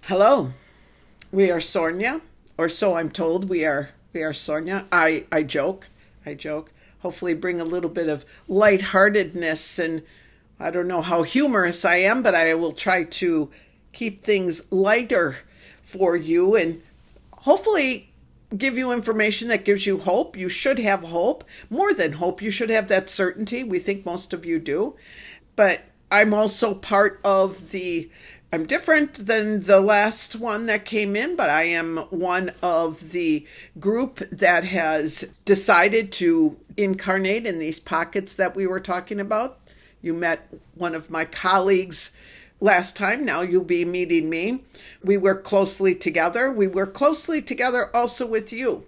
Hello, we are Sornia, or so I'm told. We are Sornia. I joke, I joke. Hopefully, bring a little bit of lightheartedness, and I don't know how humorous I am, but I will try to keep things lighter for you, and hopefully give you information that gives you hope. You should have hope, more than hope. You should have that certainty. We think most of you do, but I'm also part of I'm different than the last one that came in, but I am one of the group that has decided to incarnate in these pockets that we were talking about. You met one of my colleagues last time. Now you'll be meeting me. We work closely together. We work closely together also with you.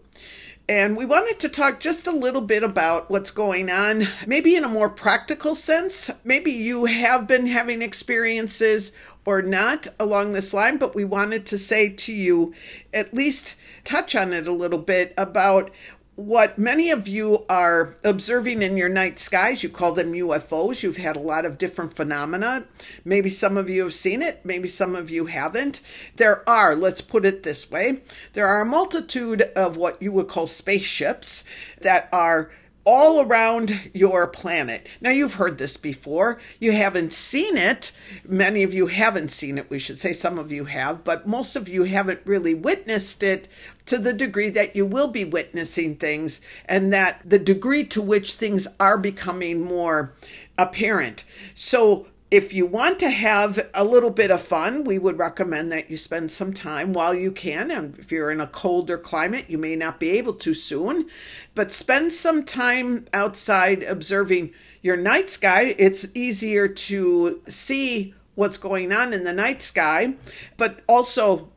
And we wanted to talk just a little bit about what's going on, maybe in a more practical sense. Maybe you have been having experiences or not along this line, but we wanted to say to you, at least touch on it a little bit about what many of you are observing in your night skies. You call them UFOs. You've had a lot of different phenomena. Maybe some of you have seen it. Maybe some of you haven't. Let's put it this way, there are a multitude of what you would call spaceships that are all around your planet. Now, you've heard this before. You haven't seen it. Many of you haven't seen it, we should say. Some of you have, but most of you haven't really witnessed it to the degree that you will be witnessing things, and that the degree to which things are becoming more apparent. So if you want to have a little bit of fun, we would recommend that you spend some time while you can. And if you're in a colder climate, you may not be able to soon, but spend some time outside observing your night sky. It's easier to see what's going on in the night sky, but also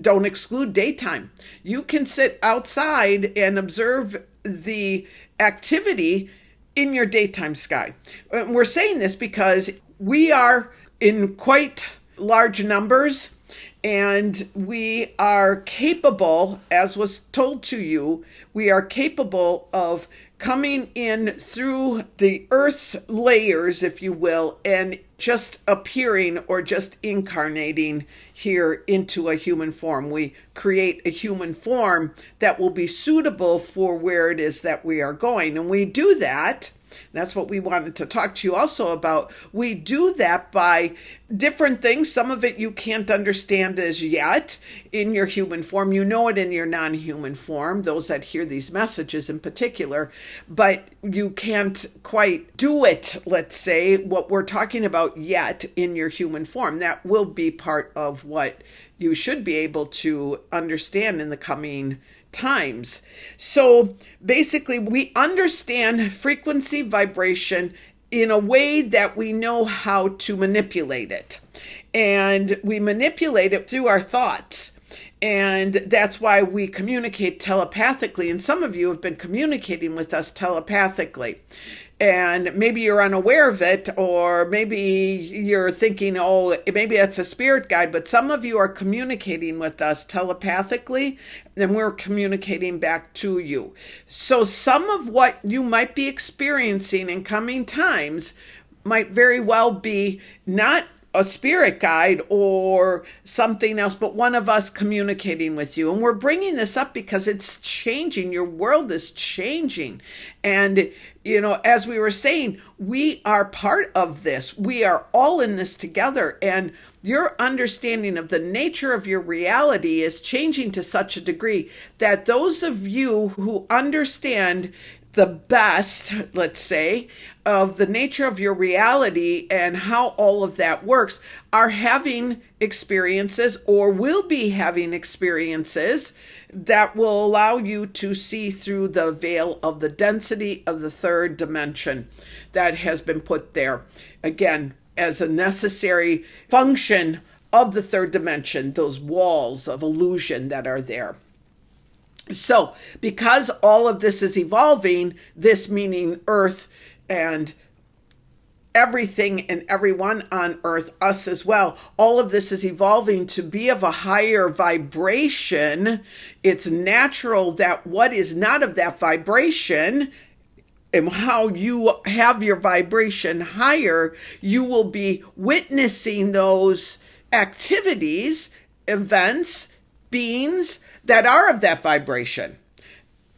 don't exclude daytime. You can sit outside and observe the activity in your daytime sky. We're saying this because we are in quite large numbers, and we are capable, as was told to you, we are capable of coming in through the Earth's layers, if you will, and just appearing or just incarnating here into a human form. We create a human form that will be suitable for where it is that we are going. And we do that. That's what we wanted to talk to you also about. We do that by different things. Some of it you can't understand as yet in your human form. You know it in your non-human form, those that hear these messages in particular, but you can't quite do it, let's say, what we're talking about yet in your human form. That will be part of what you should be able to understand in the coming times. So basically, we understand frequency, vibration in a way that we know how to manipulate it. And we manipulate it through our thoughts. And that's why we communicate telepathically. And some of you have been communicating with us telepathically. And maybe you're unaware of it, or maybe you're thinking, oh, maybe that's a spirit guide, but some of you are communicating with us telepathically, and we're communicating back to you. So some of what you might be experiencing in coming times might very well be not a spirit guide or something else, but one of us communicating with you. And we're bringing this up because it's changing. Your world is changing. And, as we were saying, we are part of this. We are all in this together. And your understanding of the nature of your reality is changing to such a degree that those of you who understand the best, let's say, of the nature of your reality and how all of that works are having experiences or will be having experiences that will allow you to see through the veil of the density of the third dimension that has been put there, again, as a necessary function of the third dimension, those walls of illusion that are there. So, because all of this is evolving, this meaning Earth and everything and everyone on Earth, us as well, all of this is evolving to be of a higher vibration. It's natural that what is not of that vibration, and how you have your vibration higher, you will be witnessing those activities events, beings that are of that vibration.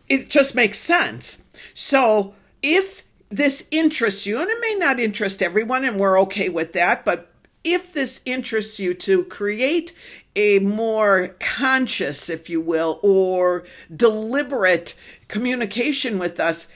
It just makes sense. So if this interests you, and it may not interest everyone, and we're okay with that, but if this interests you to create a more conscious, if you will, or deliberate communication with us,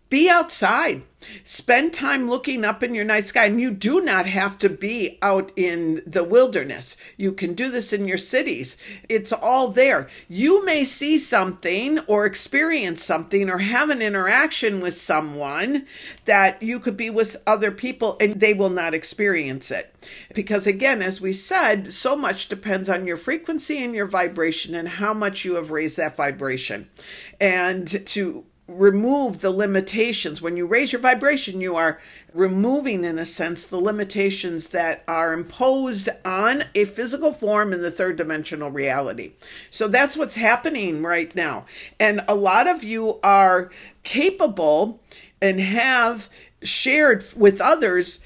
be outside. Spend time looking up in your night sky. And you do not have to be out in the wilderness. You can do this in your cities. It's all there. You may see something or experience something or have an interaction with someone that you could be with other people and they will not experience it. Because again, as we said, so much depends on your frequency and your vibration and how much you have raised that vibration. And to remove the limitations. When you raise your vibration, you are removing, in a sense, the limitations that are imposed on a physical form in the third dimensional reality. So that's what's happening right now. And a lot of you are capable and have shared with others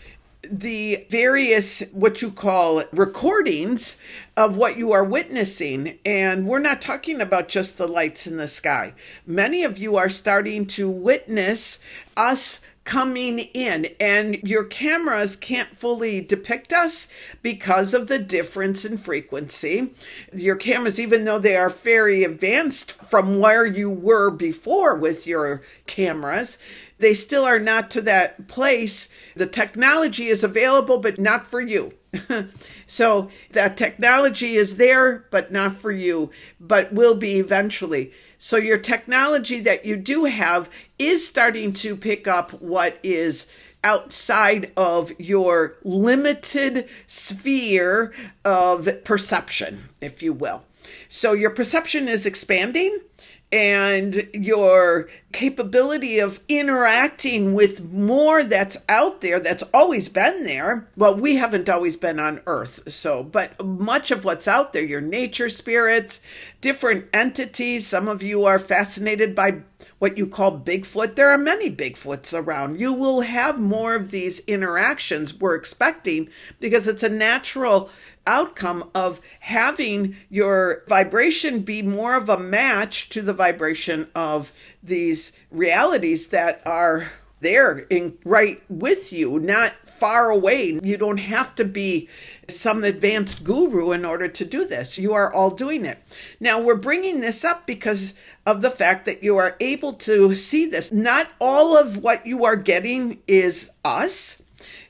the various, what you call, recordings of what you are witnessing. And we're not talking about just the lights in the sky. Many of you are starting to witness us coming in, and your cameras can't fully depict us because of the difference in frequency. Your cameras, even though they are very advanced from where you were before with your cameras, they still are not to that place. The technology is available, but not for you. So that technology is there, but not for you, but will be eventually. So your technology that you do have is starting to pick up what is outside of your limited sphere of perception, if you will. So your perception is expanding, and your capability of interacting with more that's out there, that's always been there. Well, we haven't always been on Earth. But much of what's out there, your nature spirits, different entities. Some of you are fascinated by what you call Bigfoot. There are many Bigfoots around. You will have more of these interactions we're expecting because it's a natural outcome of having your vibration be more of a match to the vibration of these realities that are there right with you, not far away. You don't have to be some advanced guru in order to do this. You are all doing it. Now, we're bringing this up because of the fact that you are able to see this. Not all of what you are getting is us.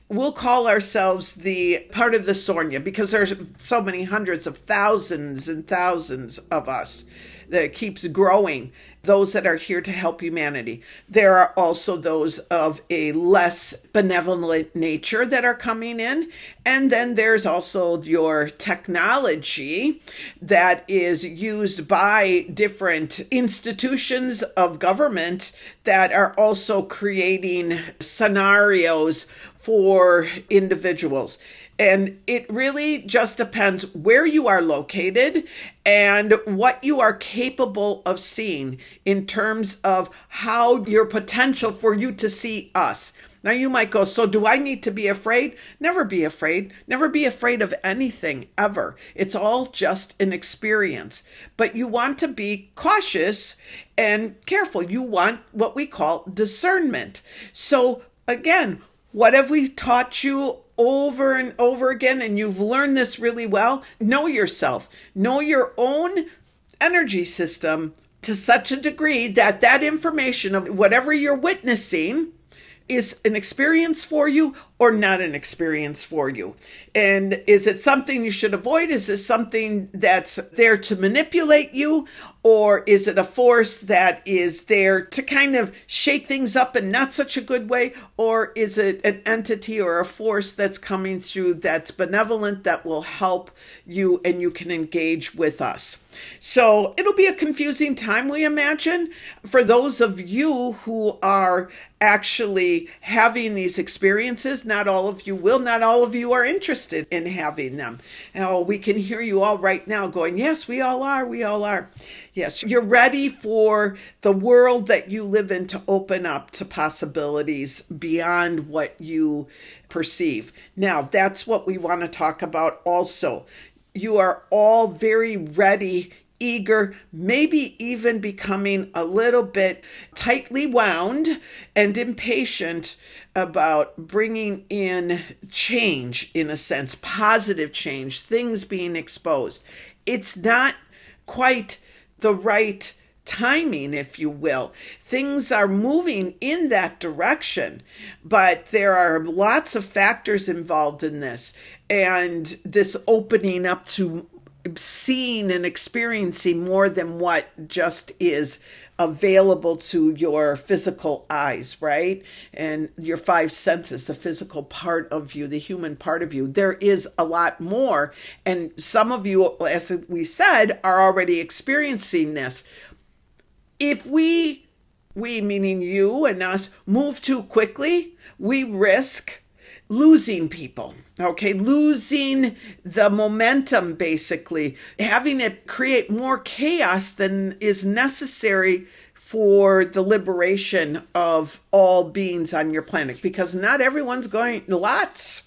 We'll call ourselves the part of the Sornia because there's so many hundreds of thousands and thousands of us that it keeps growing, those that are here to help humanity. There are also those of a less benevolent nature that are coming in. And then there's also your technology that is used by different institutions of government that are also creating scenarios for individuals. And it really just depends where you are located and what you are capable of seeing in terms of how your potential for you to see us. Now you might go, so do I need to be afraid? Never be afraid. Never be afraid of anything ever. It's all just an experience. But you want to be cautious and careful. You want what we call discernment. So again, what have we taught you over and over again? And you've learned this really well. Know yourself. Know your own energy system to such a degree that that information of whatever you're witnessing is an experience for you or not an experience for you. And is it something you should avoid? Is it something that's there to manipulate you? Or is it a force that is there to kind of shake things up in not such a good way? Or is it an entity or a force that's coming through that's benevolent, that will help you and you can engage with us? So it'll be a confusing time, we imagine, for those of you who are actually having these experiences. Not all of you will. Not all of you are interested in having them. Now, we can hear you all right now going, yes, we all are. We all are. Yes, you're ready for the world that you live in to open up to possibilities beyond what you perceive. Now, that's what we want to talk about also. you are all very ready, eager, maybe even becoming a little bit tightly wound and impatient about bringing in change, in a sense, positive change, things being exposed. It's not quite the right timing, if you will. Things are moving in that direction, but there are lots of factors involved in this. And this opening up to seeing and experiencing more than what just is available to your physical eyes, right? And your five senses, the physical part of you, the human part of you. There is a lot more. And some of you, as we said, are already experiencing this. If we meaning you and us, move too quickly, we risk losing people, okay? Losing the momentum, basically, having it create more chaos than is necessary for the liberation of all beings on your planet, because not everyone's going, lots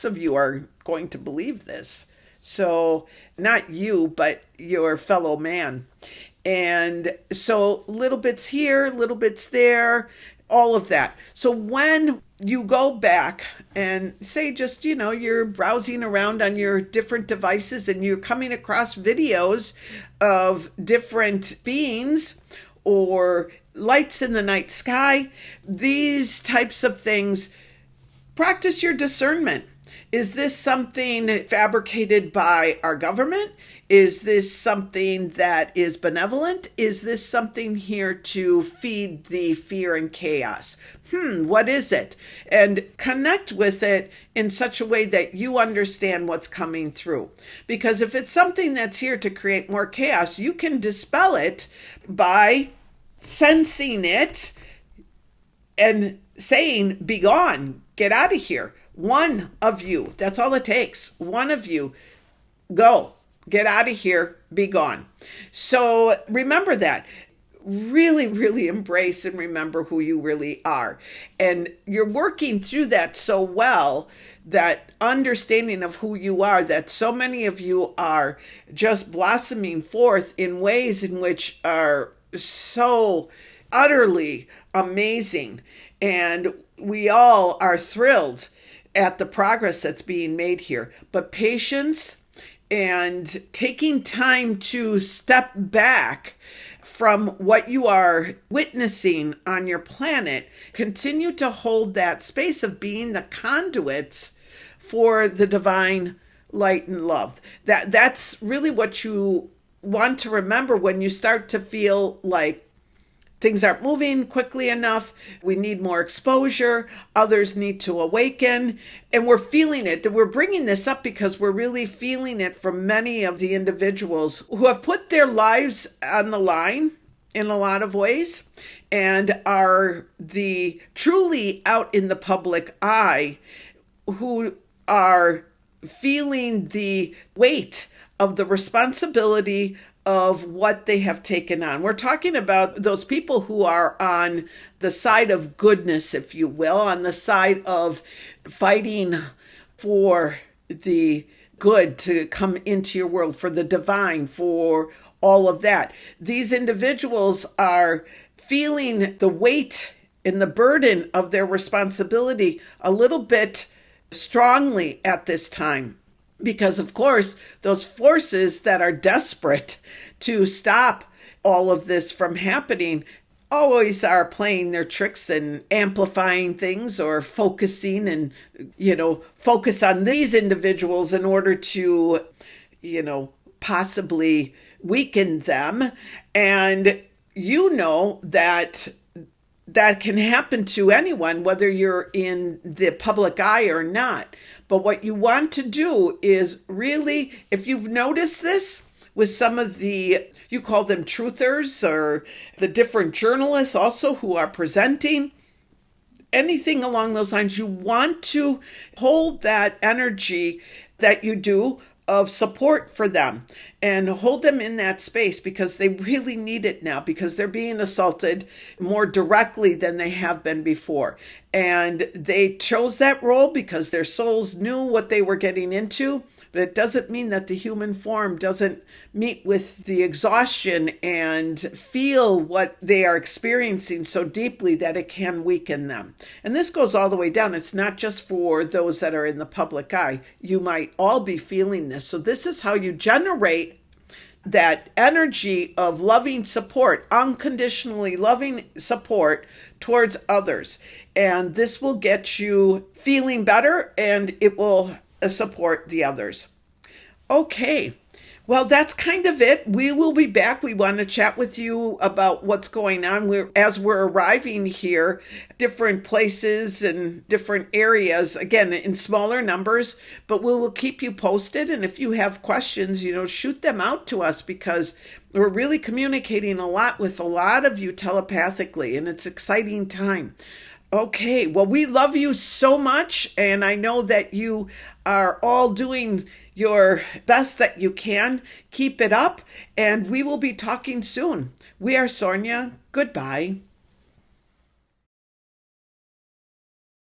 of you are going to believe this. So not you, but your fellow man. And so little bits here, little bits there, all of that. So when you go back and say, just, you're browsing around on your different devices and you're coming across videos of different beings or lights in the night sky, these types of things, practice your discernment. Is this something fabricated by our government? Is this something that is benevolent? Is this something here to feed the fear and chaos? What is it? And connect with it in such a way that you understand what's coming through. Because if it's something that's here to create more chaos, you can dispel it by sensing it and saying, be gone, get out of here. One of you, that's all it takes. One of you, go, get out of here, be gone. So remember that. Really, really embrace and remember who you really are. And you're working through that so well, that understanding of who you are, that so many of you are just blossoming forth in ways in which are so utterly amazing. And we all are thrilled at the progress that's being made here. But patience and taking time to step back from what you are witnessing on your planet, continue to hold that space of being the conduits for the divine light and love. That's really what you want to remember when you start to feel like things aren't moving quickly enough. We need more exposure. Others need to awaken. And we're feeling it. We're bringing this up because we're really feeling it from many of the individuals who have put their lives on the line in a lot of ways and are the truly out in the public eye, who are feeling the weight of the responsibility of what they have taken on. We're talking about those people who are on the side of goodness, if you will, on the side of fighting for the good to come into your world, for the divine, for all of that. These individuals are feeling the weight and the burden of their responsibility a little bit strongly at this time. Because, of course, those forces that are desperate to stop all of this from happening always are playing their tricks and amplifying things or focusing and, focus on these individuals in order to, possibly weaken them. And that can happen to anyone, whether you're in the public eye or not. But what you want to do is really, if you've noticed this with some of you call them truthers, or the different journalists also who are presenting, anything along those lines, you want to hold that energy that you do of support for them and hold them in that space, because they really need it now, because they're being assaulted more directly than they have been before. And they chose that role because their souls knew what they were getting into. But it doesn't mean that the human form doesn't meet with the exhaustion and feel what they are experiencing so deeply that it can weaken them. And this goes all the way down. It's not just for those that are in the public eye. You might all be feeling this. So this is how you generate that energy of loving support, unconditionally loving support towards others. And this will get you feeling better, and it will support the others. Okay. Well, that's kind of it. We will be back. We want to chat with you about what's going on. As we're arriving here, different places and different areas, again, in smaller numbers, but we will keep you posted. And if you have questions, shoot them out to us, because we're really communicating a lot with a lot of you telepathically, and it's an exciting time. Okay, well, we love you so much, and I know that you are all doing your best that you can. Keep it up, and we will be talking soon. We are Sornia. Goodbye.